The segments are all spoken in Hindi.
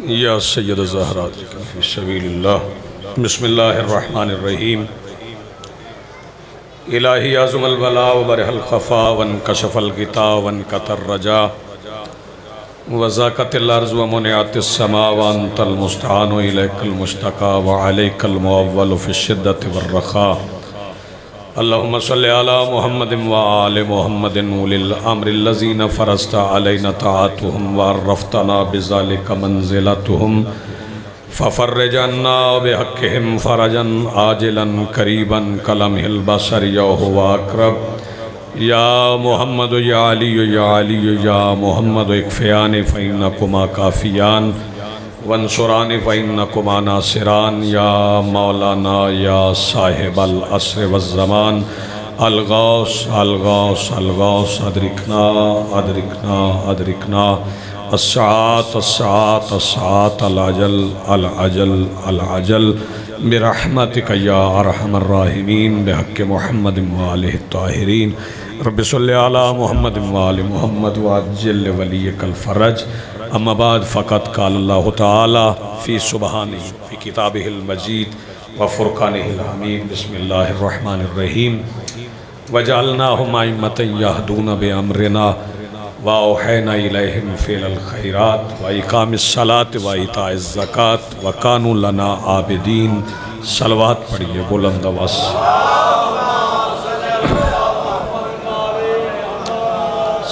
या सय्यद ज़हरात फ़ी सबीलिल्लाह। बिस्मिल्लाहिर्रहमानिर्रहीम। इलाही आज़मल बला व बरहल ख़फ़ा वन कशफ़ल ग़िता वन कतर रजा वज़ाक़तिल अर्ज़ व मुनिअतिस समा व अंतल मुस्तआन व इलैकल मुश्तका व अलैकल मुअव्वल फ़ी शिद्दति वर्रख़ा। अल्लाहुम्मा सल्लि अला मुहम्मदिन व आलि मुहम्मदिन उलिल अम्रिल्लज़ीना फ़रज़ता अलैना ताअतुहुम व अर्रफ़तना बिज़ालिका मंज़िलतहुम फ़फ़र्रिज अन्ना बिहक़्क़िहिम फ़रजन आजिलन क़रीबन कलमहिल बसर या हुवा अक़रब। या मुहम्मद या अली या मुहम्मद इक्फ़ियानि फ़इन्नकुमा काफ़ियान वंसुरानि फ़इन्नकुमा नासिरान। या मौलाना या साहिबल अस्र वज़्ज़मान अलगौस अलगौस अलगौस अदरिकना अदरिकना अदरिकना अस्सात अस्सात अस्सात अल-अजल अल-अजल अल-अजल बिरहमतिका या अरहमर राहिमीन बिहक़्क़ि मुहम्मदिन व आलिहि त्ताहिरीन। रब्बि सल्लि अला मुहम्मदिन व आलि मुहम्मद व अज्जिल लिवलिय्यिकल फ़रज। अम्मा बाद फ़क़त क़ाल अल्लाहु तआला फ़ी सुब्हानिही फ़ी किताबिहिल मजीद व फ़ुरक़ानिहिल हमीद। बिस्मिल्लाहिर रहमानिर रहीम। वजअलनाहुम अइम्मतन यहदूना बिअम्रिना व औहैना इलैहिम फ़िअलल ख़ैरात व इक़ामिस सलात व इताइज़ ज़कात व कानू लना आबिदीन। सलवात पढ़िए बुलंद आवाज़।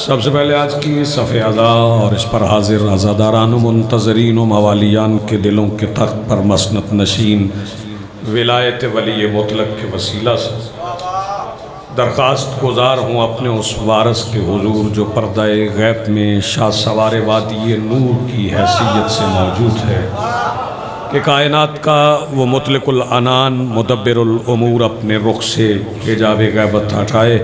सबसे पहले आज की सफ़े अज़ा और इस पर हाजिर अज़ादारान मुंतज़रीन व मवालियान के दिलों के तख्त पर मसनत नशीन विलायत वली मुतलक के वसीला से दरख्वास्त गुज़ार हूँ अपने उस वारस के हुज़ूर जो पर्दाए गैब में शाह सवार वादी नूर की हैसियत से मौजूद है कि कायनात का वो मुतलकुल अनान मुदब्बिरुल उमूर अपने रुख से हिजाब गैबत हटाए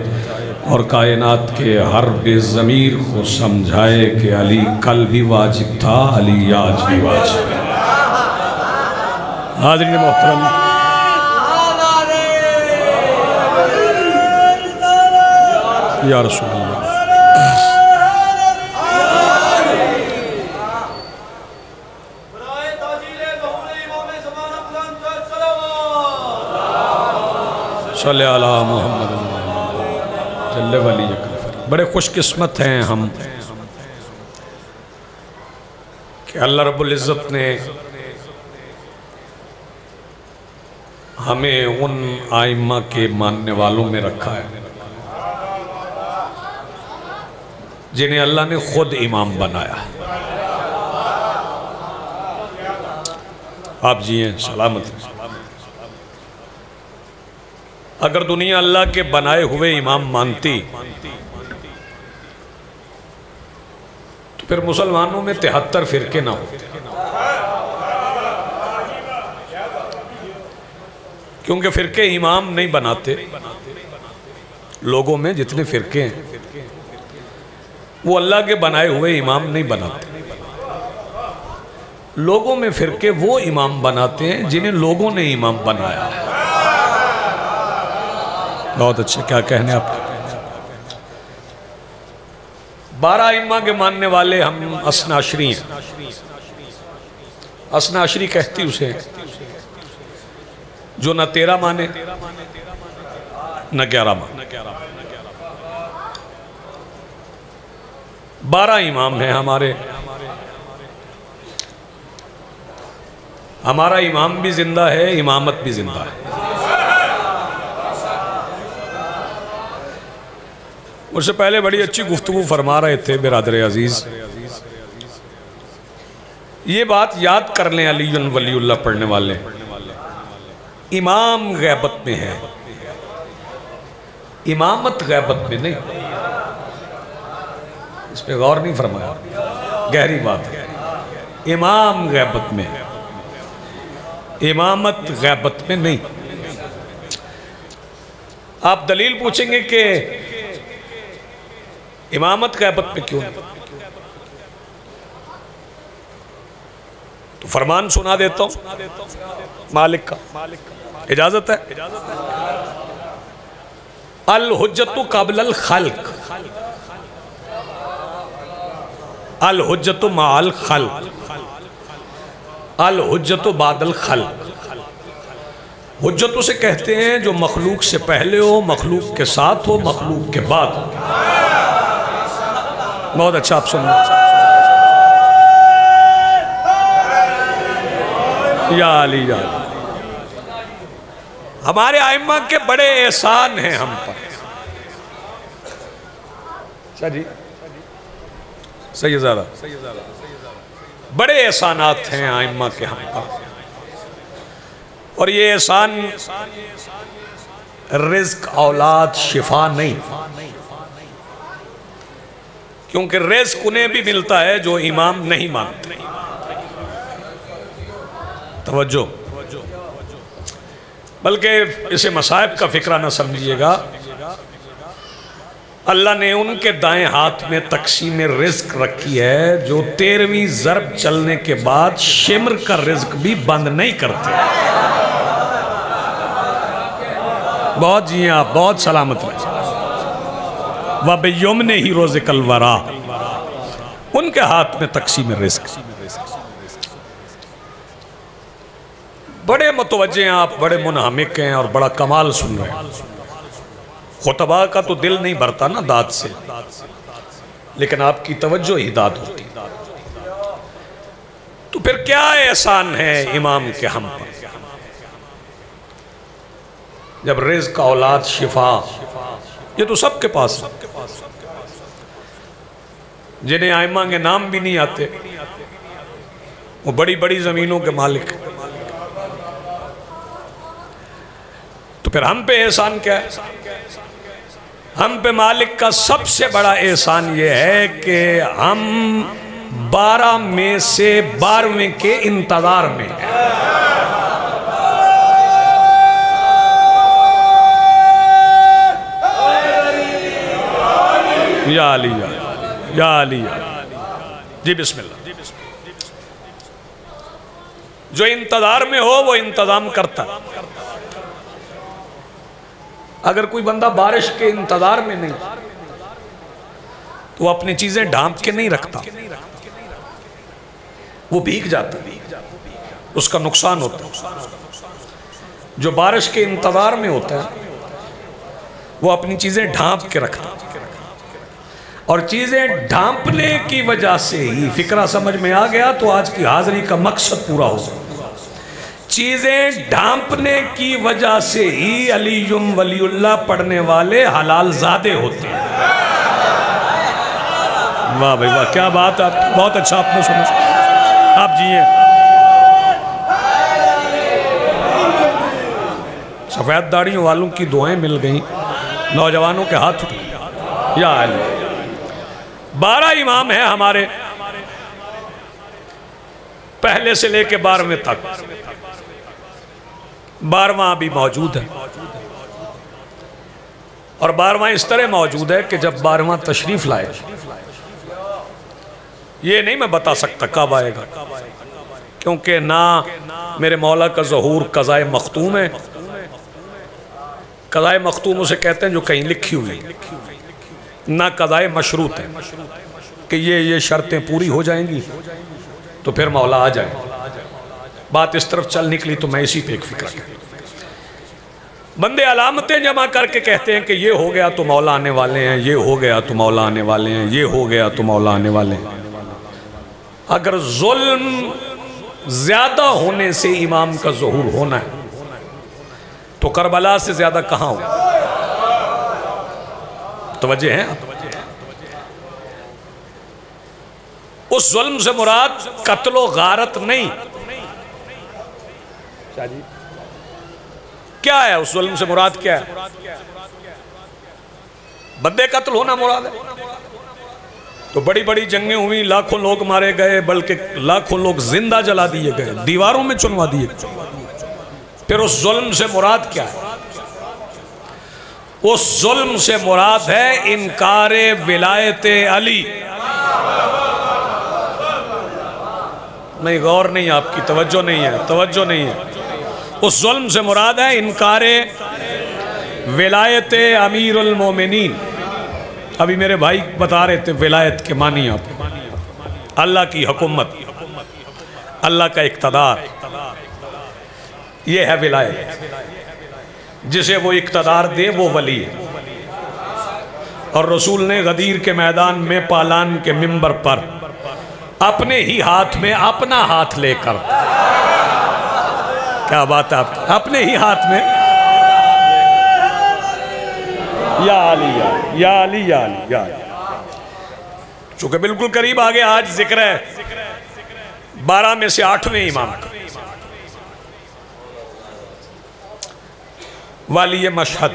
और कायनात के हर बेज़मीर को समझाए कि अली कल भी वाजिब था, अली आज भी वाजिब है। हाज़रीन मोहतरम, या रसूल अल्लाह। सल्ले अला मुहम्मद। बड़े खुशकिस्मत हैं हम कि अल्लाह रब्बुल इज़्ज़त ने हमें उन आइम्मा के मानने वालों में रखा है जिन्हें अल्लाह ने खुद इमाम बनाया। आप जिए सलामत। अगर दुनिया अल्लाह के बनाए हुए इमाम मानती तो फिर मुसलमानों में 73 फ़िरके ना होते, क्योंकि फ़िरके इमाम नहीं बनाते। लोगों में जितने फ़िरके हैं वो अल्लाह के बनाए हुए इमाम नहीं बनाते। लोगों में फ़िरके वो इमाम बनाते हैं जिन्हें लोगों ने इमाम बनाया। बहुत अच्छे, क्या कहने आप। 12 इमाम के मानने वाले हम असनाशरी हैं। असनाशरी कहती उसे जो न 13 माने न 11 माने। 12 इमाम हैं हमारे। हमारा इमाम भी जिंदा है, इमामत भी जिंदा है। उससे पहले बड़ी अच्छी गुफ्तगू फरमा रहे थे बिरादर अजीज़। ये बात याद कर लें अली वलीउल्लाह पढ़ने वाले, इमाम गैबत में है, इमामत गैबत में नहीं। इस पे गौर नहीं फरमाया, गहरी बात है। इमाम गैबत में है, इमामत गैबत में नहीं। आप दलील पूछेंगे कि इमामत गैबत में क्यों नहीं, तो फरमान सुना देता हूं मालिक का। इजाजत है। अल हुज्जतु क़ब्लल खल्क़, अल हुज्जतु मअल खल्क़। अल हुज्जतु बादल खल्क। हुज्जत उसे कहते हैं जो मखलूक से पहले हो, मखलूक के साथ हो, मखलूक के बाद हो। बहुत अच्छा, आप सुन या अली या अली। हमारे आइम्मा के बड़े एहसान हैं हम पर। अच्छा जी, सही है, ज़्यादा बड़े एहसानात हैं आइम्मा के हम पर। और ये एहसान रिज़्क, औलाद, शिफा नहीं, क्योंकि रिज़्क उन्हें भी मिलता है जो इमाम नहीं मानते। तवज्जो, बल्कि इसे मसाइब का फिक्रा ना समझिएगा। अल्लाह ने उनके दाएं हाथ में तकसीम रिज़्क रखी है जो 13वीं ज़रब चलने के बाद शिमर का रिज़्क भी बंद नहीं करते। बहुत जी आप बहुत सलामत रहे। वब यमने ही रोज़ कलवरा, उनके हाथ में तकसीम रिज़्क। बड़े मुतवज्जे हैं आप, बड़े मुनहमिक हैं और बड़ा कमाल सुन रहे हैं। खुतबा का तो दिल नहीं भरता ना दाद से, लेकिन आपकी तवज्जो ही दाद होती। तो फिर क्या एहसान है इमाम के हम पर, जब रिज़्क, औलाद, शिफा ये तो सबके पास है। जिन्हें आइम्मा के नाम भी नहीं आते वो बड़ी बड़ी जमीनों के मालिक। तो फिर हम पे एहसान क्या है? हम पे मालिक का सबसे बड़ा एहसान यह है कि हम 12 में से 12वें के इंतजार में हैं। या अली या अली जी, बिस्मिल्लाह। जो इंतजार में हो वो इंतजाम करता है। अगर कोई बंदा बारिश के इंतजार में नहीं तो वो अपनी चीजें ढांप के नहीं रखता, वो भीग जाता है, उसका नुकसान होता है। जो बारिश के इंतजार में होता है वो अपनी चीजें ढांप के रखता है। और चीजें ढांपने की वजह से ही, फिक्रा समझ में आ गया तो आज की हाजिरी का मकसद पूरा होगा। चीजें ढांपने की वजह से ही अलीयुम वलीउल्लाह पढ़ने वाले हलाल ज़ादे होते हैं। वाह भाई वाह, क्या बात है, बहुत अच्छा आपने सुना। आप जिए सफ़ेद दाढ़ियों वालों की दुआएं मिल गई, नौजवानों के हाथ उठे। या अली 12 इमाम हैं हमारे, पहले से लेके 12वें तक। 12वां अभी मौजूद है और 12वां इस तरह मौजूद है कि जब 12वां तशरीफ लाए, ये नहीं मैं बता सकता कब आएगा, क्योंकि ना मेरे मौला का ज़हूर क़ज़ाए मख्तूम है। क़ज़ाए मख्तूम उसे कहते हैं जो कहीं लिखी हुई, ना क़ज़ाए मशरूत है कि ये शर्तें पूरी हो जाएंगी तो फिर मौला आ जाए। बात इस तरफ चल निकली तो मैं इसी पे एक फिक्र कर। बंदे अलामतें जमा करके कहते हैं कि ये हो गया तो मौला आने वाले हैं, ये हो गया तो मौला आने वाले हैं, ये हो गया तो मौला आने वाले हैं। अगर जुल्म ज्यादा होने से इमाम का ज़हूर होना है तो करबला से ज्यादा कहाँ हो? तवज्जो है? उस जुल्म से मुराद कत्लो गारत नहीं। क्या है उस जुल्म से मुराद? क्या है? बंदे कत्ल होना मुराद है। तो बड़ी बड़ी जंगें हुई, लाखों लोग मारे गए, बल्कि लाखों लोग जिंदा जला दिए गए, दीवारों में चुनवा दिए गए। फिर उस जुल्म से मुराद क्या है? उस जुल्म से मुराद है इनकारे विलायत अली। नहीं, गौर नहीं, आपकी तवज्जो नहीं है, तवज्जो नहीं है। उस जुल्म से मुराद है इनकारे विलायत अमीरुल मोमिनीन। अभी मेरे भाई बता रहे थे विलायत के मानी आप, अल्लाह की हुकूमत। अल्लाह का इक़्तिदार, ये है विलायत। जिसे वो इक़्तिदार दे वो वली है। और रसूल ने गदीर के मैदान में पालान के मिंबर पर अपने ही हाथ में अपना हाथ लेकर, क्या बात है, अपने ही हाथ में, या अली या अली या अली या अली, चूंकि बिल्कुल करीब आ गया। आज जिक्र है 12 में से 8वें इमाम का, वाली मशहद,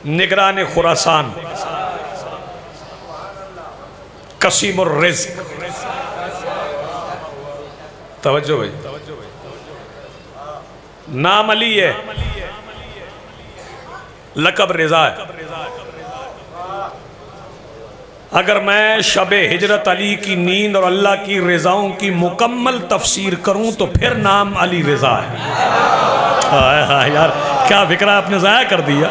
निगरान खुरासान, कसीमुर रिज़्क़, तवज्जो भाई, नाम अली है, लक़ब रिज़ा है। अगर मैं शबे हिजरत अली की नींद और अल्लाह की रिज़ाओं की मुकम्मल तफसीर करूं तो फिर नाम अली रिज़ा है। यार क्या फिक्रा आपने ज़ाया कर दिया।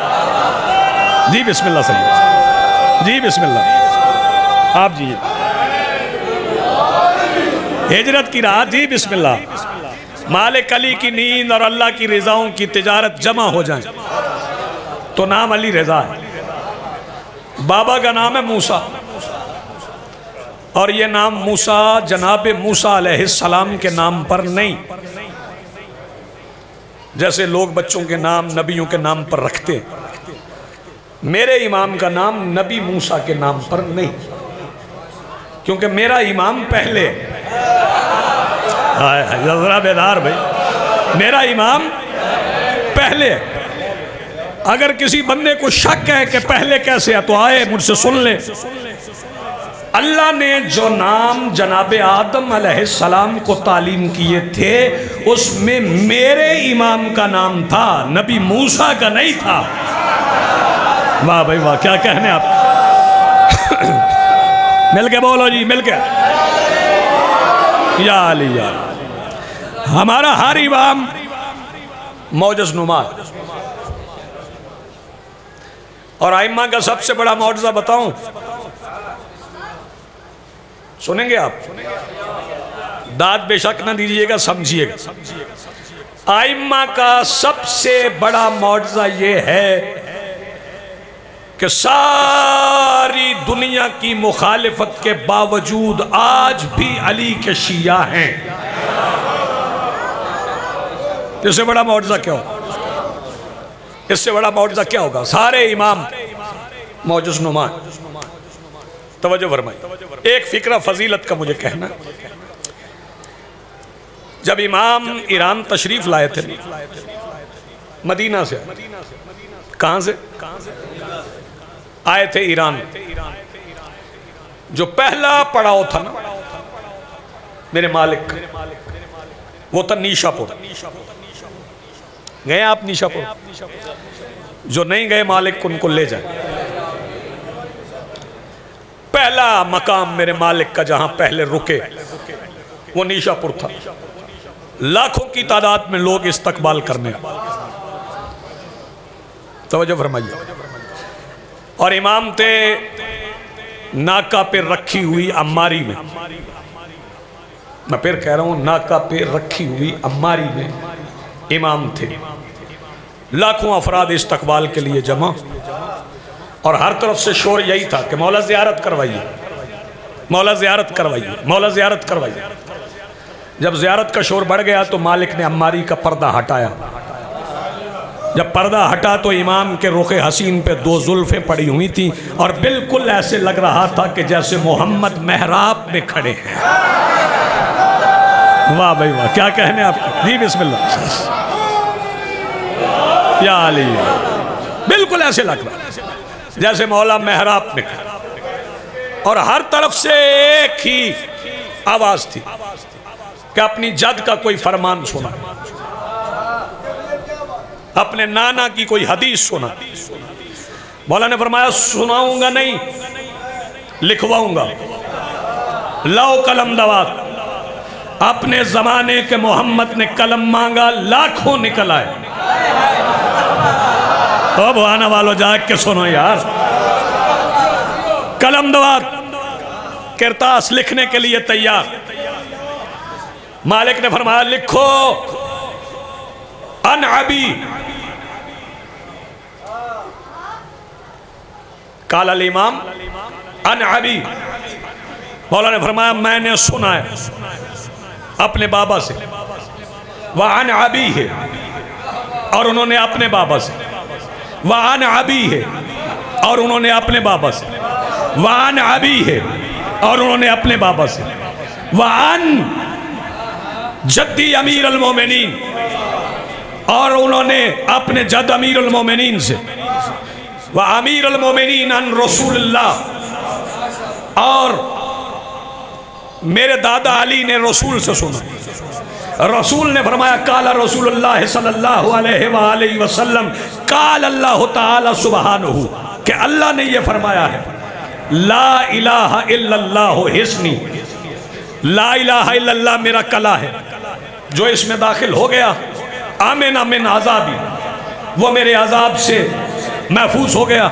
जी बिस्मिल्लाह, सही जी, बिस्मिल्लाह आप जी, हिजरत की रात जी, बिस्मिल्लाह। मालिक अली की नींद और अल्लाह की रिज़ाओं की तिजारत जमा हो जाए तो नाम अली रिज़ा है। बाबा का नाम है मूसा, और ये नाम मूसा जनाब मूसा अलैहिस्सलाम के नाम पर नहीं, जैसे लोग बच्चों के नाम नबियों के नाम पर रखते हैं। मेरे इमाम का नाम नबी मूसा के नाम पर नहीं, क्योंकि मेरा इमाम पहले, जरा बेदार भाई, मेरा इमाम पहले। अगर किसी बंदे को शक है कि पहले कैसे है तो आए मुझसे सुन ले। अल्लाह ने जो नाम जनाब आदम अलैहिस्सलाम को तालीम किए थे उसमें मेरे इमाम का नाम था, नबी मूसा का नहीं था। वाह भाई वाह, क्या कहने आप। मिल के बोलो जी, मिल के, या अली या अली। हमारा हर इमाम मौजज़ नुमा, और आइम्मा का सबसे बड़ा मौजज़ा बताऊं, सुनेंगे आप, दाद बेशक ना दीजिएगा, समझिएगा। आइम्मा का सबसे बड़ा मौजज़ा ये है कि सारी दुनिया की मुखालिफत के बावजूद आज भी अली के शिया हैं। इससे बड़ा मौजज़ा क्या होगा, इससे बड़ा मौजज़ा क्या होगा। सारे इमाम मौजज़ नुमा। तवज्जो फरमाइए, एक फिक्रा फजीलत का मुझे कहना, जब इमाम ईरान तशरीफ लाए थे, मदीना से, कहां से आए थे, ईरान। जो पहला पड़ाव था ना मेरे मालिक, वो था नीशापुर। गए आप नीशापुर? जो नहीं गए मालिक उनको ले जाए। पहला मकाम मेरे मालिक का जहां पहले रुके वो नीशापुर था। लाखों की तादाद में लोग इस्तकबाल करने, तवज्जो फरमाइए। और इमाम थे नाका पे रखी हुई अम्मारी में, मैं फिर कह रहा हूं नाका पे रखी हुई अम्मारी में इमाम थे। लाखों अफराद इस्तकबाल के लिए जमा, और हर तरफ से शोर यही था कि मौला ज़ियारत करवाइए, मौला ज़ियारत करवाइए, मौला ज़ियारत करवाइए। जब ज़ियारत का शोर बढ़ गया तो मालिक ने अम्मारी का पर्दा हटाया। जब पर्दा हटा तो इमाम के रुखे हसीन पे दो जुल्फें पड़ी हुई थी, और बिल्कुल ऐसे लग रहा था कि जैसे मोहम्मद मेहराब में खड़े हैं। वाह भाई वाह, क्या कहने आप जी, बिस्मिल्लाह, या अली। बिल्कुल ऐसे लग रहा जैसे मौला मेहराब में खड़े, और हर तरफ से एक ही आवाज थी कि अपनी जद का कोई फरमान सुना, अपने नाना की कोई हदीस सुना। मौला ने फरमाया सुनाऊंगा नहीं, लिखवाऊंगा। लाओ कलम दवात। अपने जमाने के मोहम्मद ने कलम मांगा, लाखों निकल आए। अब आने वालों जाग के सुनो यार, कलम दवात। किरतास लिखने के लिए तैयार। मालिक ने फरमाया लिखो अन अबी काल अल इमाम अन अबी। मौला ने फरमाया मैंने सुना है अपने बाबा से, वह अन अबी है और उन्होंने अपने बाबा से, वह अन अबी है और उन्होंने अपने बाबा से, वह अन अबी है और उन्होंने अपने बाबा से, वह अन जद्दी अमीर अल मोमिनीन और उन्होंने अपने जद अमीर अल मोमिनीन से, वह अमीर अल मोमिनीन अन रसूलुल्लाह और मेरे दादा अली ने रसूल से सुना। रसूल ने फरमाया काला रसूलुल्लाह सल्लल्लाहु अलैहि वसल्लम काल अल्लाह ताला सुब्हानहू कि अल्लाह ने यह फरमाया है ला इलाहा इल्लल्लाह हिस्नी, ला इलाहा इल्लल्लाह मेरा कला है, जो इसमें दाखिल हो गया आमिन मिन आज़ाबी, वो मेरे आज़ाब से महफूज हो गया।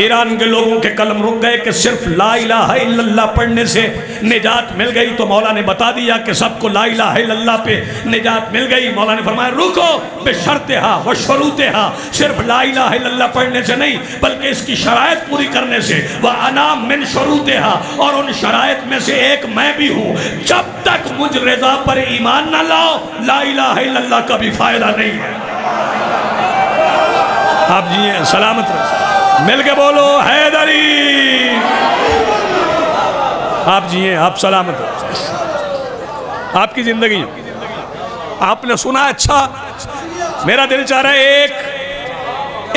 ईरान के लोगों के कलम रुक गए कि सिर्फ ला इलाहा इल्लल्लाह पढ़ने से निजात मिल गई, तो मौला ने बता दिया कि सबको ला इलाहा इल्लल्लाह पे निजात मिल गई। मौला ने फरमाया रुको बेशर्तिहा व शुरूतिहा, सिर्फ ला इलाहा इल्लल्लाह पढ़ने से नहीं बल्कि इसकी शराइत पूरी करने से, वह अना मिन शुरूतिहा और उन शराइत में से एक मैं भी हूँ। जब तक मुझ रज़ा पर ईमान ना लाओ ला इलाहा इल्लल्लाह का भी फायदा नहीं है। आप जी सलामत रहो, मिल के बोलो हैदरी। आप जिए, आप सलामत हो, आपकी जिंदगी। आपने सुना अच्छा, मेरा दिल चाह रहा है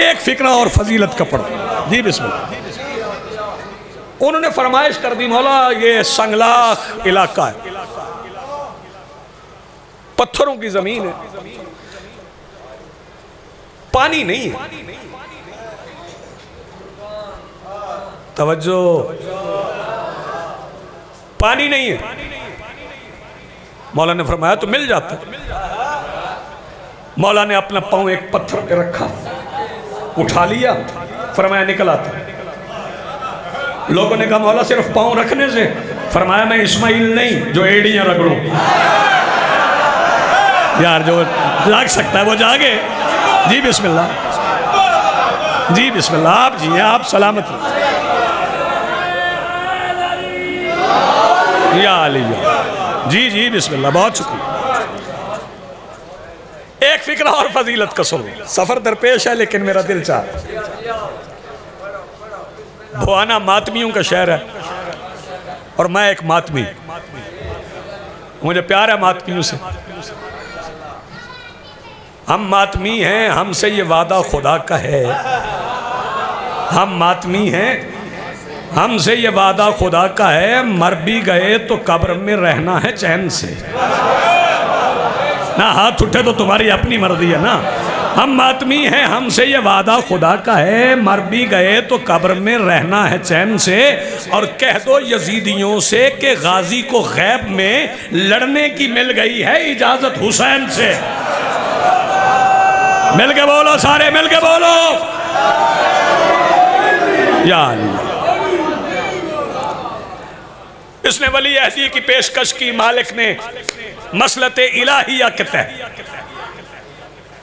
एक फिक्रा और फजीलत का पढ़ो। जी बिस्मिल्लाह। उन्होंने फरमाइश कर दी मौला ये संगलाख इलाका है, पत्थरों की जमीन है, पानी नहीं है। तवज्जो, पानी नहीं है। मौला ने फरमाया तो मिल जाता। मौला ने अपना पांव एक पत्थर पे रखा, उठा लिया, फरमाया निकल आता। लोगों ने कहा मौला सिर्फ पांव रखने से? फरमाया मैं इस्माइल नहीं जो एड़ियां रगड़ूं। यार जो जाग सकता है वो जागे। जी बिस्मिल्लाह, जी बिस्मिल्लाह। आप जी आप सलामत या अली। जी जी बिस्मिल्लाह, बहुत शुक्रिया। एक फिक्रा और फजीलत का सुनो। सफर दरपेश है लेकिन मेरा दिल चाह, भुआना मातमियों का शहर है और मैं एक मातमी, मुझे प्यार है मातमियों से। हम मातमी हैं, हमसे ये वादा खुदा का है। हम मातमी हैं, हमसे ये वादा खुदा का है, मर भी गए तो कब्र में रहना है चैन से। ना हाथ उठे तो तुम्हारी अपनी मर्जी है ना। हम मातमी हैं, हमसे ये वादा खुदा का है, मर भी गए तो कब्र में रहना है चैन से। और कह दो यजीदियों से कि गाजी को गैब में लड़ने की मिल गई है इजाजत हुसैन से। मिल के बोलो सारे, मिल के बोलो या अल्लाह। इसने वली अहदी की पेशकश की, मालिक ने मसलत इलाहिया के तहत,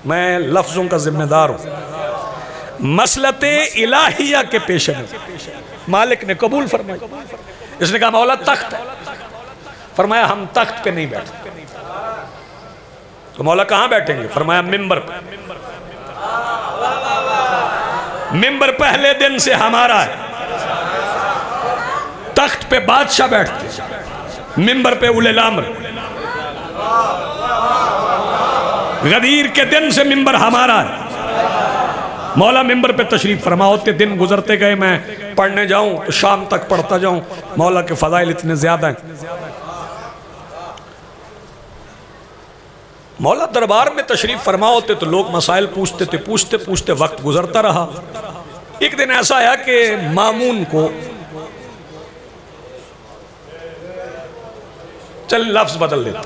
मैं लफ्जों का जिम्मेदार हूं, मसलत इलाहिया के पेश में मालिक ने कबूल फरमाया। इसने कहा मौला तख्त है, फरमाया हम तख्त पे नहीं बैठते। तो मौला कहां बैठेंगे? फरमाया मिंबर पे। मिंबर पहले दिन से हमारा है, तख्त पे बादशाह बैठते, मिंबर पे उलेल अम्र। गदीर के दिन से मिंबर हमारा है। मौला मिंबर पे तशरीफ फरमा होते, दिन गुजरते गए, मैं पढ़ने जाऊं तो शाम तक पढ़ता जाऊं। मौला के फजाइल इतने ज्यादा हैं। मौला दरबार में तशरीफ फरमा होते तो लोग मसाइल पूछते थे, पूछते पूछते वक्त गुजरता रहा। एक दिन ऐसा आया कि मामून को, चल लफ्ज बदल देते,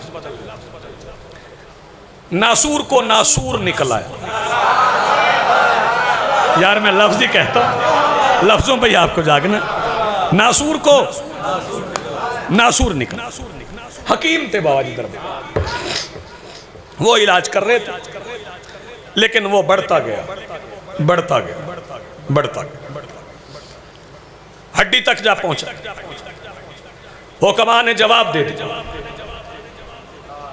नासूर को नासूर निकल आया। यार मैं लफ्ज ही कहता हूं, लफ्जों पे ही आपको जागना। नासूर को नासूर निकला। हकीम थे बाबा जी दरबार, वो इलाज कर रहे थे, लेकिन वो बढ़ता गया, बढ़ता गया, बढ़ता गया, हड्डी तक जा पहुंचा। हुक्मा ने जवाब दे दिया,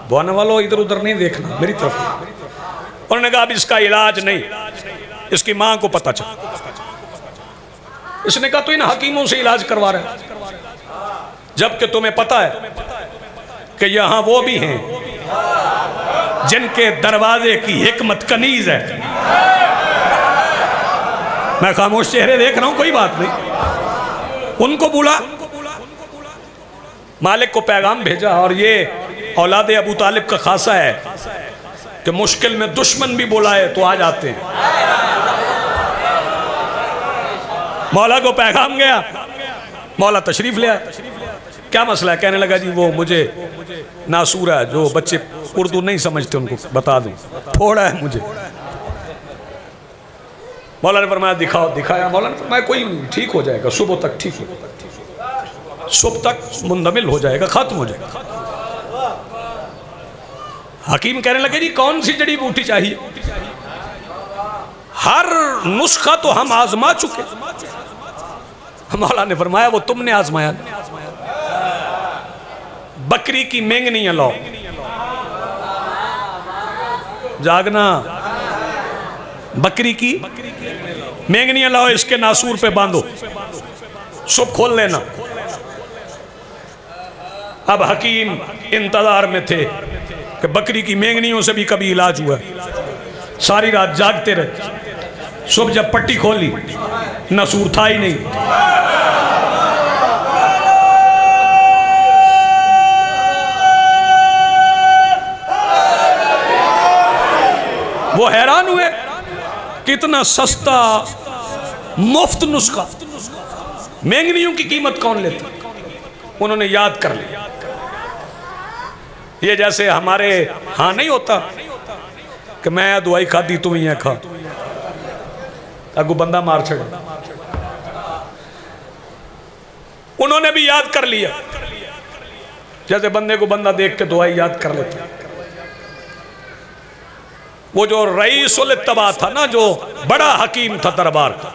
बोने वालों इधर उधर नहीं देखना, मेरी तरफ। उन्होंने कहा अब इसका इलाज नहीं, इसकी मां को पता चला। इसने कहा तो इन हकीमों से इलाज करवा रहे हैं, जबकि तुम्हें पता है कि यहां वो भी हैं जिनके दरवाजे की हिकमत कनीज है। मैं खामोश चेहरे देख रहा हूं, कोई बात नहीं। उनको बुला, मालिक को पैगाम भेजा, और ये औलाद अबू तालिब का खासा है कि मुश्किल में दुश्मन भी बुलाए तो आ जाते हैं। मौला को पैगाम गया, मौला तशरीफ ले आया। क्या मसला है? कहने लगा जी वो मुझे नासूर है, जो बच्चे उर्दू नहीं समझते उनको बता दूं, थोड़ा है मुझे। मौला ने फरमाया दिखाओ, दिखाया। मौला ने फरमाया कोई नहीं, ठीक हो जाएगा, सुबह तक ठीक हो, सुबह तक मुंदमिल हो जाएगा, खत्म हो जाएगा। हकीम कहने लगे जी कौन सी जड़ी बूटी चाहिए? हर नुस्खा तो हम आजमा चुके। मौला ने फरमाया वो तुमने आजमाया, बकरी की मेंगनियां लाओ, जागना, बकरी की मेंगनियां लाओ, इसके नासूर पे बांधो, सुबह खोल लेना। अब हकीम इंतजार में थे कि बकरी की मेंगनियों से भी कभी इलाज हुआ। सारी रात जागते रहे, सुबह जब पट्टी खोली नासूर था ही नहीं। वो हैरान हुए, कितना सस्ता मुफ्त नुस्खा, मेंगनियों की कीमत कौन लेता। उन्होंने याद कर लिया। ये जैसे हमारे हाँ नहीं होता कि मैं दवाई खादी तू ही खा, अगू बंदा मार छड़। उन्होंने भी याद कर लिया, जैसे बंदे को बंदा देख के दवाई याद कर लेता। वो जो रईसुल इत्तबा था ना, जो बड़ा हकीम था दरबार का,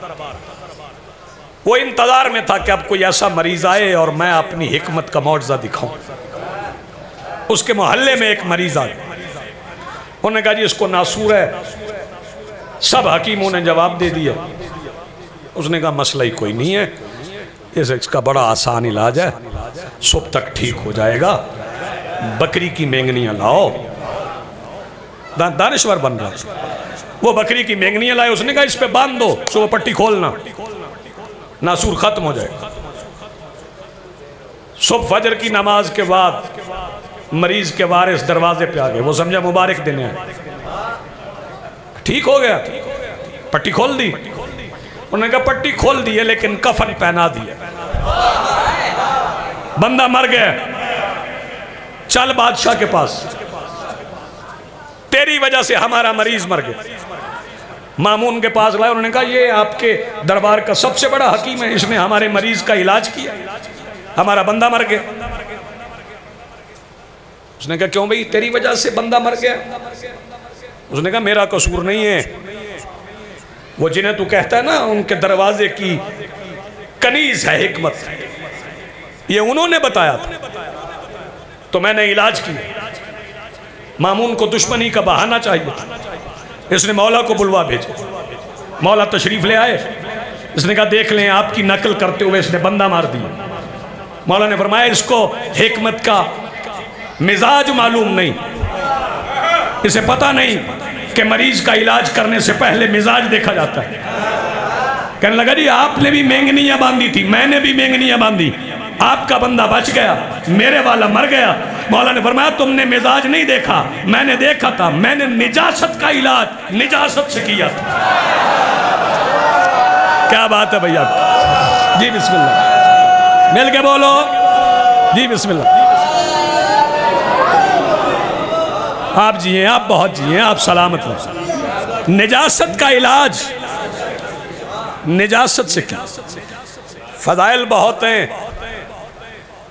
वो इंतजार में था कि अब कोई ऐसा मरीज आए और मैं अपनी हिकमत का मौजज़ा दिखाऊं। उसके मोहल्ले में एक मरीज आ गया, उन्होंने कहा जी इसको नासूर है। सब हकीमों ने जवाब दे दिया। उसने कहा मसला ही कोई नहीं है, इसका बड़ा आसान इलाज है, सुबह तक ठीक हो जाएगा। बकरी की मेंगनियां लाओ। दानिश्वर बन रहा, वो बकरी की मेंगनियां लाए। उसने कहा इस पे बांध दो, सुबह पट्टी खोलना, नासूर खत्म हो जाएगा। सुबह फजर की नमाज के बाद मरीज के वारिस दरवाजे पे आ गए। वो समझा मुबारक देने आए, ठीक हो गया, पट्टी खोल दी। उन्होंने कहा पट्टी खोल दी है लेकिन कफन पहना दिया, बंदा मर गया, चल बादशाह के पास, तेरी वजह से हमारा मरीज मर गया। मामून के पास लाए। उन्होंने कहा ये आपके दरबार का सबसे बड़ा हकीम है, इसने हमारे मरीज का इलाज किया, हमारा बंदा मर गया। उसने कहा क्यों भाई, तेरी वजह से बंदा मर गया? उसने कहा मेरा कसूर नहीं है, वो जिन्हें तू कहता है ना उनके दरवाजे की कनीज है हिकमत, ये उन्होंने बताया था तो मैंने इलाज किया। मामून को दुश्मनी का बहाना चाहिए था, इसने मौला को बुलवा भेजा। मौला तशरीफ ले आए। इसने कहा देख लें आपकी नकल करते हुए इसने बंदा मार दिया। मौला ने फरमाया इसको हिकमत का मिजाज मालूम नहीं, इसे पता नहीं कि मरीज का इलाज करने से पहले मिजाज देखा जाता है। कहने लगा जी आपने भी मेंगनियां बांधी थी, मैंने भी मेंगनियां बांधी, आपका बंदा बच गया, मेरे वाला मर गया। मौला ने फरमाया तुमने मिजाज नहीं देखा, मैंने देखा था, मैंने निजासत का इलाज निजासत से किया था। क्या बात है भैया जी, बिस्मिल्लाह, मिल के बोलो जी बिस्मिल्लाह। आप जिए, आप बहुत जिए, आप सलामत रहे। निजासत का इलाज निजासत से क्या, फजाइल बहुत हैं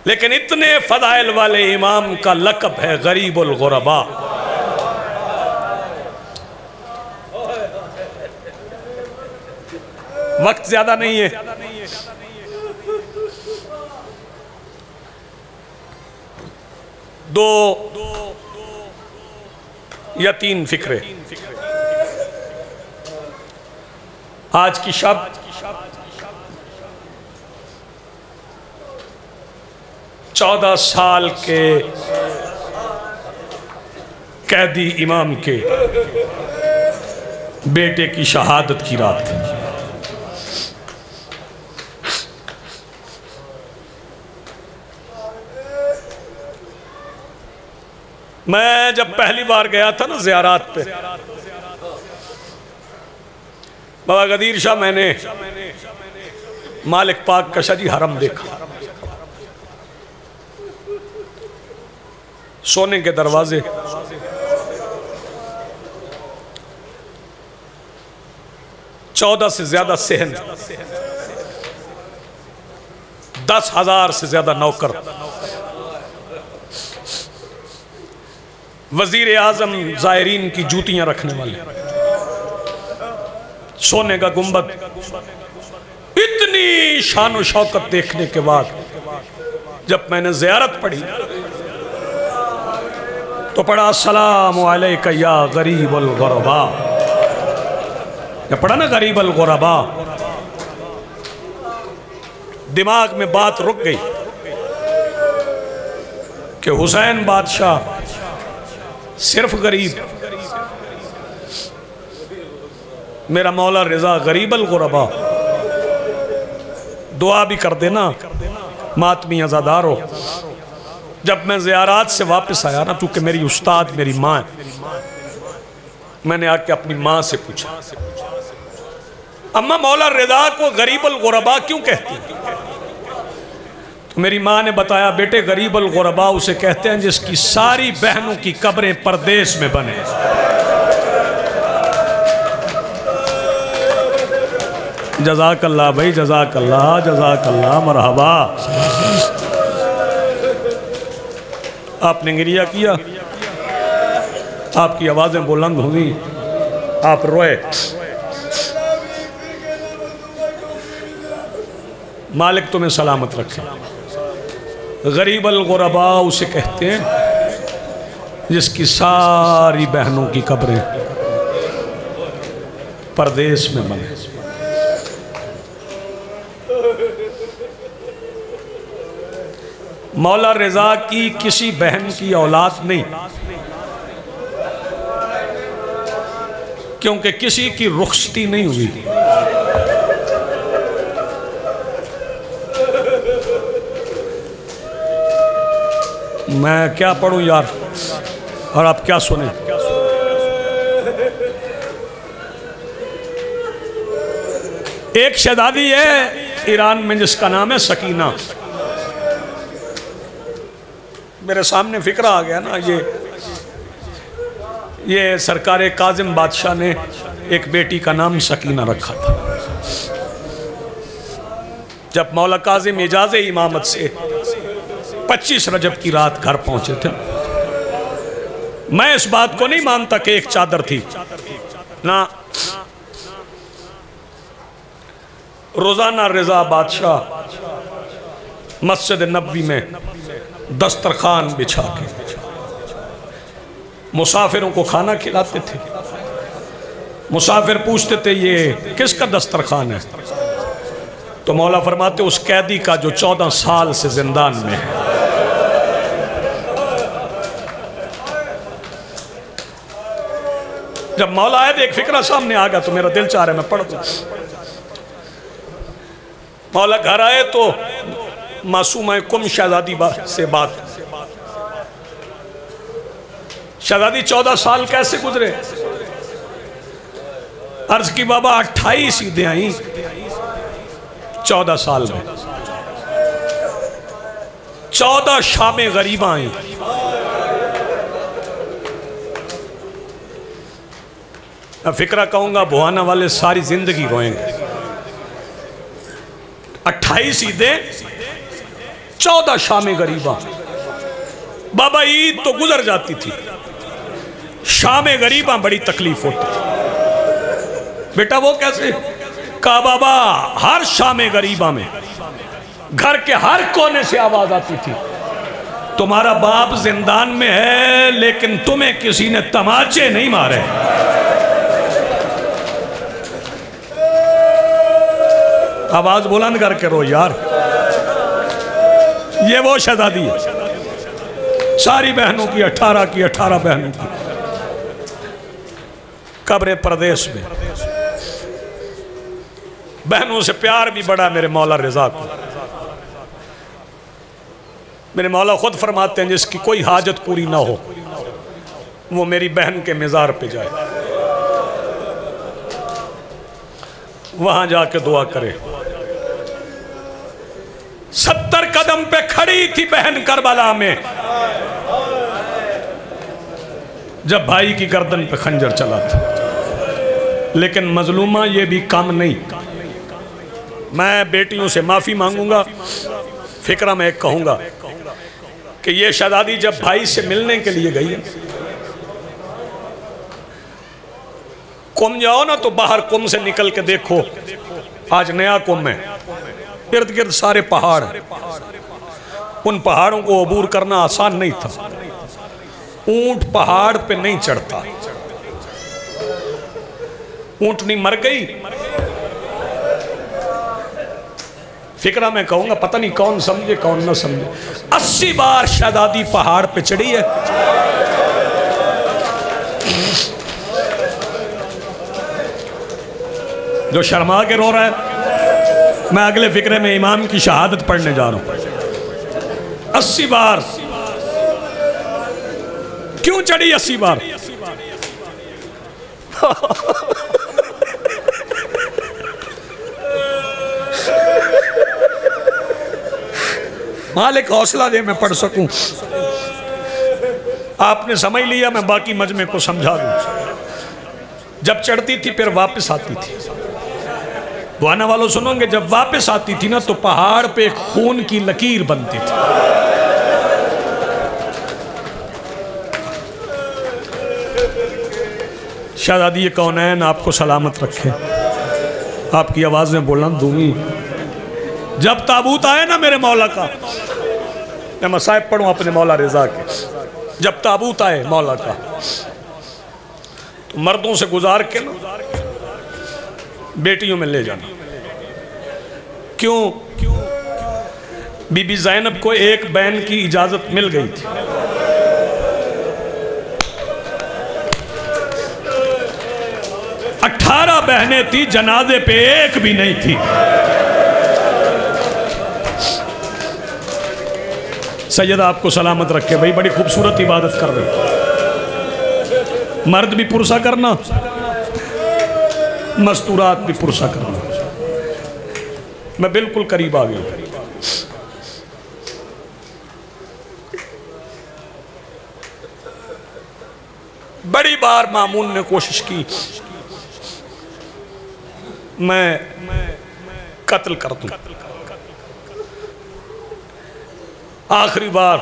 लेकिन इतने फदाइल वाले इमाम का लक़ब है गरीबुल गुरबा। वक्त ज्यादा नहीं है, दो या तीन फिक्रे। आज की शब 14 साल के कैदी इमाम के बेटे की शहादत की रात। मैं जब पहली बार गया था ना ज़ियारत पे बाबा गदीर शाह, मैंने मालिक पाक का शाही हरम देखा, सोने के दरवाजे, चौदह से ज्यादा सेहन, 10,000 से ज्यादा नौकर, वजीर आजम जायरीन की जूतियां रखने वाले, सोने का गुंबद। इतनी शान शौकत देखने के बाद जब मैंने ज़ियारत पढ़ी तो पढ़ा अस्सलामु अलैका या गरीबुल गुरबा। पढ़ा ना गरीबुल गुरबा, दिमाग में बात रुक गई कि हुसैन बादशाह सिर्फ गरीब, मेरा मौला रिजा गरीबुल गुरबा। दुआ भी कर देना मातमी अज़ादार हो। जब मैं ज़ियारत से वापस आया ना, चूंकि मेरी उस्ताद मेरी माँ है, मैंने आके अपनी माँ से पूछा, अम्मा मौला रिजा को गरीबुल गुरबा क्यों कहते हैं? तो मेरी माँ ने बताया, बेटे गरीबुल गुरबा उसे कहते हैं जिसकी सारी बहनों की कब्रें परदेश में बने। जज़ाकल्लाह भाई, जज़ाकल्लाह, जज़ाकल्लाह, मरहबा। आपने गिरिया किया, आपकी आवाज़ें बुलंद हुई, आप रोए। मालिक तुम्हें सलामत रखे। गरीबुल गुरबा उसे कहते हैं जिसकी सारी बहनों की कब्रें परदेश में बने। मौला रिजा की किसी बहन की औलाद नहीं, क्योंकि किसी की रुखसती नहीं हुई। मैं क्या पढ़ूं यार, और आप क्या सुने। एक शहजादी है ईरान में जिसका नाम है सकीना। मेरे सामने फिक्रा आ गया ना, ये सरकार काजिम बादशाह ने एक बेटी का नाम सकीना रखा था। जब मौला काजिम इजाज़े इमामत से 25 रजब की रात घर पहुंचे थे, मैं इस बात को नहीं मानता कि एक चादर थी ना। रोजाना रिजा बादशाह मस्जिद नबवी में दस्तरखान बिछा के मुसाफिरों को खाना खिलाते थे। मुसाफिर पूछते थे ये किसका दस्तरखान है? तो मौला फरमाते उस कैदी का जो 14 साल से जिंदान में है। जब मौला आए तो एक फिक्रा सामने आ गया, तो मेरा दिल चाह रहा है मैं पढ़ दूं। मौला घर आए तो मासूमा कुम शहजादी से बात, शहजादी 14 साल कैसे गुजरे? अर्ज की बाबा 28 ईदें आई 14 साल में, 14 शामें गरीबा आई। मैं फिक्रा कहूंगा बुहाना वाले सारी जिंदगी रोएंगे। 28 ईदें 14 शामें गरीबा। बाबा ईद तो गुजर जाती थी, शामें गरीबा बड़ी तकलीफ होती थी। बेटा वो कैसे? कहा बाबा हर शामें गरीबा में घर के हर कोने से आवाज आती थी, तुम्हारा बाप जिंदान में है लेकिन तुम्हें किसी ने तमाचे नहीं मारे। आवाज बुलंद करके रो यार। ये वो शहजादी है, सारी बहनों की 18 बहनों की कब्र प्रदेश में। बहनों से प्यार भी बड़ा मेरे मौला रिजा को। मेरे मौला खुद फरमाते हैं जिसकी कोई हाजत पूरी ना हो वो मेरी बहन के मज़ार पे जाए, वहां जाके दुआ करे। 70 कदम पे खड़ी थी बहन करबला में जब भाई की गर्दन पे खंजर चला था। लेकिन मजलूमा ये भी कम नहीं। मैं बेटियों से माफी मांगूंगा। फिक्रा में एक कहूंगा कि ये शहजादी जब भाई से मिलने के लिए गई, कुम जाओ ना तो बाहर कुम से निकल के देखो, आज नया कुम है, इर्द गिर्द सारे पहाड़। उन पहाड़ों को अबूर करना आसान नहीं था। ऊंट पहाड़ पे नहीं चढ़ता। ऊंटनी मर गई। फिक्रा मैं कहूंगा, पता नहीं कौन समझे कौन ना समझे, 80 बार शहजादी पहाड़ पे चढ़ी है। जो शर्मा के रो रहा है, मैं अगले फिक्रे में इमाम की शहादत पढ़ने जा रहा हूं। 80 बार क्यों चढ़ी? 80 बार मालिक हौसला दे मैं पढ़ सकूं। आपने समझ लिया, मैं बाकी मजमे को समझा दूं। जब चढ़ती थी फिर वापस आती थी। बुआना वालों सुनोगे, जब वापस आती थी ना तो पहाड़ पे खून की लकीर बनती थी। शहजादी कौनैन आपको सलामत रखे। आपकी आवाज में बुलंद दूंगी। जब ताबूत आए ना मेरे मौला का, मैं मसाइब पढ़ूं अपने मौला रिजा के, जब ताबूत आए मौला का तो मर्दों से गुजार के ना बेटियों में ले जाना। क्यों? बीबी ज़ैनब को एक बहन की इजाजत मिल गई थी। अठारह बहनें थी, जनाजे पे एक भी नहीं थी। सैयद आपको सलामत रखे भाई, बड़ी खूबसूरत इबादत कर रहे। मर्द भी पुरसा करना, मस्तूरात भी पुरसा करना। मैं बिल्कुल करीब आ गया। बड़ी बार मामून ने कोशिश की मैं कत्ल कर दूं। आखिरी बार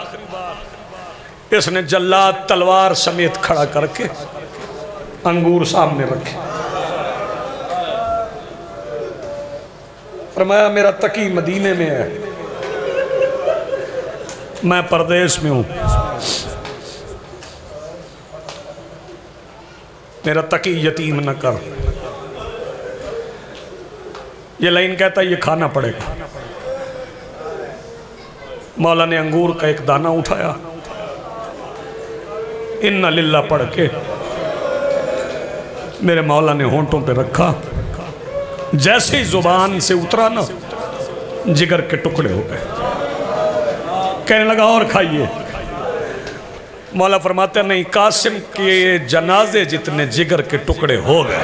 इसने जल्लाद तलवार समेत खड़ा करके अंगूर सामने रखे। फरमाया मेरा तकी मदीने में है, मैं परदेश में हूं। मेरा तकी यतीम न कर। ये लाइन कहता है ये खाना पड़ेगा। मौला ने अंगूर का एक दाना उठाया, इन्ना लिल्ला पढ़ के मेरे मौला ने होंठों पे रखा। जैसे ही जुबान से उतरा ना, जिगर के टुकड़े हो गए। कहने लगा और खाइए। मौला फरमाते नहीं, कासिम के जनाजे जितने जिगर के टुकड़े हो गए।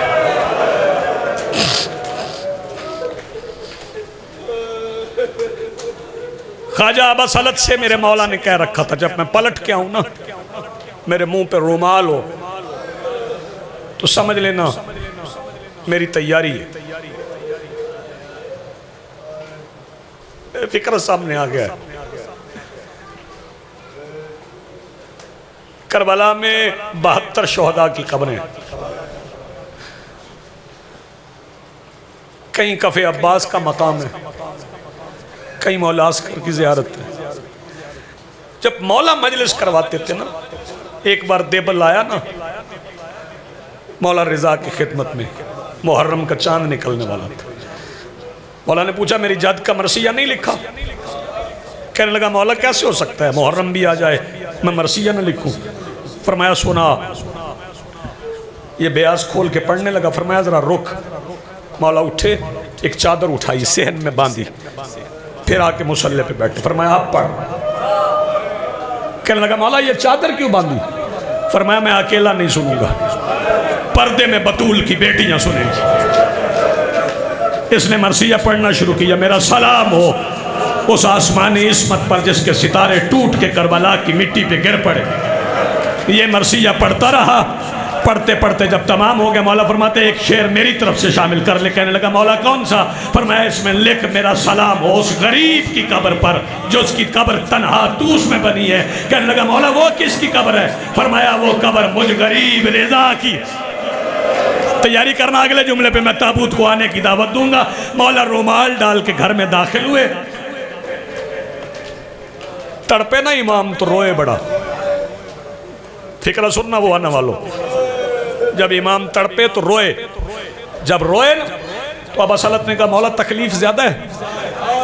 ख्वाजा अब्बास अलत से मेरे मौला ने कह रखा था, जब मैं पलट के आऊं ना मेरे मुंह पे रुमाल हो तो समझ लेना मेरी तैयारी है। फिक्र सामने आ गया। करबला में 72 शोहदा की कब्रें, कहीं कफ़े अब्बास का मकाम है, कहीं मौला अस्कर की ज़ियारत है। जब मौला मजलिस करवाते थे ना, एक बार देबल आया ना मौला रिजा की खिदमत में, मुहर्रम का चांद निकलने वाला था। मौला ने पूछा मेरी जद का मरसिया नहीं लिखा? कहने लगा मौला कैसे हो सकता है, मुहर्रम भी आ जाए मैं मरसिया न लिखूं? फरमाया सुना, ये बयास खोल के पढ़ने लगा। फरमाया जरा रुक। मौला उठे, एक चादर उठाई, सेहन में बांधी, फिर आके मुसल्ले पे बैठे। फरमाया आप पढ़। कहने लगा मौला ये चादर क्यों बांधी? फरमाया मैं अकेला नहीं सुनूंगा, पर्दे में बतूल की बेटियां सुनेंगी। इसने मरसिया पढ़ना शुरू किया। मेरा सलाम हो उस आसमानी इस्मत पर जिसके सितारे टूट के करबला की मिट्टी पे गिर पड़े। ये मरसिया पढ़ता रहा। पढ़ते पढ़ते जब तमाम हो गया, मौला फरमाते एक शेर मेरी तरफ से शामिल कर ले। कहने लगा मौला कौन सा? फरमाया इसमें लिख मेरा सलाम हो उस गरीब की कब्र पर जो उसकी कब्र तन्हा तूस में बनी है। कहने लगा मौला वो किसकी कब्र है? फरमाया वो कब्र मुझ गरीब रिजा की। तैयारी करना, अगले जुमले पे मैं ताबूत को आने की दावत दूंगा। मौला रुमाल डाल के घर में दाखिल हुए। तड़पे ना इमाम तो रोए बड़ा। फिक्र सुनना वो आने वालों, जब इमाम तड़पे तो रोए। जब रोए ना तो अबा सलत ने कहा मौला तकलीफ ज्यादा है?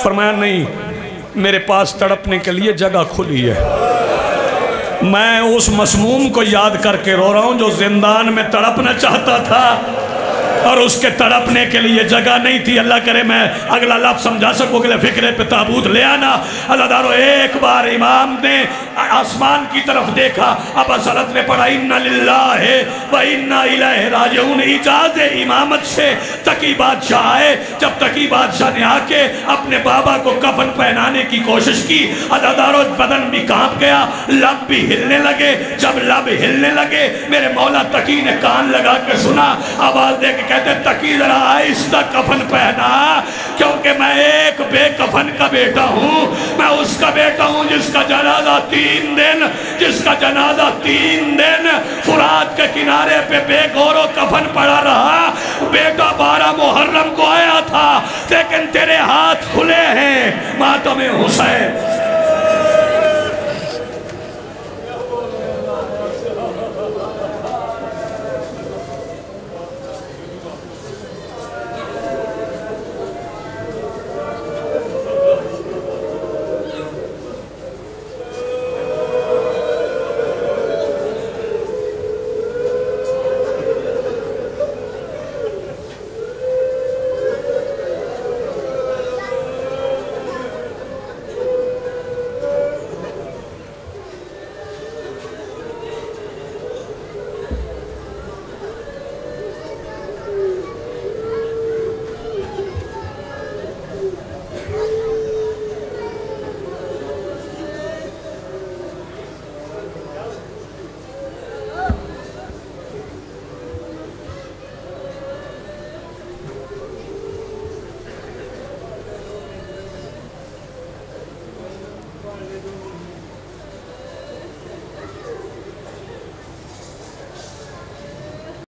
फरमाया नहीं, मेरे पास तड़पने के लिए जगह खुली है। मैं उस मसमूम को याद करके रो रहा हूं जो जिंदान में तड़पना चाहता था और उसके तड़पने के लिए जगह नहीं थी। अल्लाह करे मैं अगला लफ्ज़ समझा सकूं। अगले फिक्रे पे ताबूत ले आना। अल्लाह दारो एक बार इमाम ने आसमान की तरफ देखा, अब असलत ने पढ़ा इन्ना लिल्लाहि व इन्ना इलैहि राजिऊन। इजाज़े इमामत से तकी बादशाह आए। जब तकी बादशाह ने आके अपने बाबा को कफन पहनाने की कोशिश की, अल्लाह दारो बदन भी कांप गया, लब भी हिलने लगे। जब लब हिलने लगे मेरे मौला तकी ने कान लगा के सुना, आवाज़ दे के कहते तकी जरा आहिस्ता कफन पहना, क्योंकि मैं एक बेकफन का बेटा हूँ। मैं उसका बेटा हूँ जिसका जनाजा 3 दिन फुरात के किनारे पे बेगौरो कफन पड़ा रहा। बेटा 12 मुहर्रम को आया था, लेकिन तेरे हाथ खुले हैं मातम हुसैन।